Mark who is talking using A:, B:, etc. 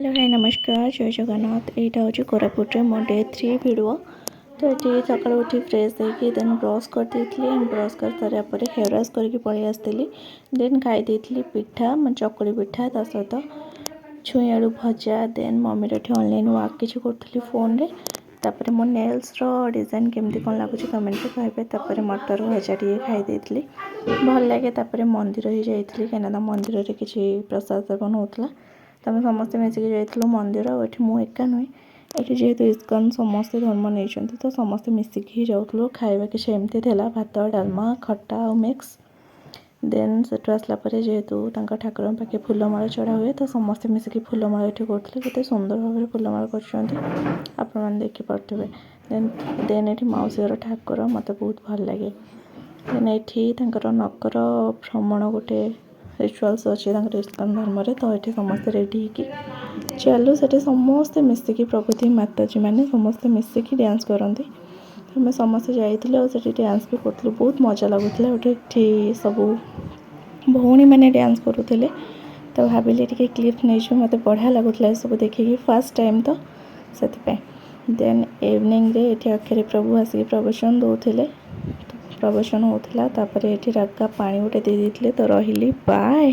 A: Hello hi नमस्कार जय जगन्नाथ यहाँ हूँ कोरापुटे मो डे 3 भिडियो। तो ये सकाल उठी फ्रेश होगी देन ब्रश कर ब्रश कर सारापर हेयर वाश करके पलि आसती देन खाई पिठा चकुड़ी पिठा ता सहित छुई आलू भजा देन मम्मी ऑनलाइन वर्क किसी करी फोन रे तापर मो नेल्स डिजाइन केमती कौन लगुच कमेंट कहे तापर मटर भजा टे खाई भल लगे तापर मंदिर ही जाइए कहीं मंदिर में किसी प्रसाद सेवन होता तो आम समस्ते मिसिक जाइलु मंदिर ये मुझे एका नुहे ये जेहेतु इस्कन समस्ते धर्म नहीं तो समस्ते मिसिक ही जाऊँ खाଇବା किसी एमती था भात डालमा खट्टा और मिक्स देन से आसला जेहेतु ठाकुर पाखे फूलमाला चढ़ा हुए तो समस्ते मिसिक फूलमाला ये करते केते सुंदर भाव फूलमाला कर देखिपे देन ये मौसी घर ठाकुर मत बहुत भल लगे देन ये नकर भ्रमण गोटे रिचुआल्स अच्छे इस्कन धर्म तो ये समस्ते रेडी चलू से समस्ते मिसिकी प्रकृति माताजी मैंने समस्ते मिसिकी डांस करती आम समस्ते जाइए से डांस भी करूँ बहुत मजा लगुला गोटे सब भौणी मैंने डांस करूँ तो भाविली क्लिप नहीं मत बढ़िया लगुला सब देखिए फास्ट टाइम तो से देन इवनिंग रे ये आखिरी प्रभु आसिक प्रवचन दौले प्रवचन होता ये रागा पानी गोटे दे देते तो रही बाय।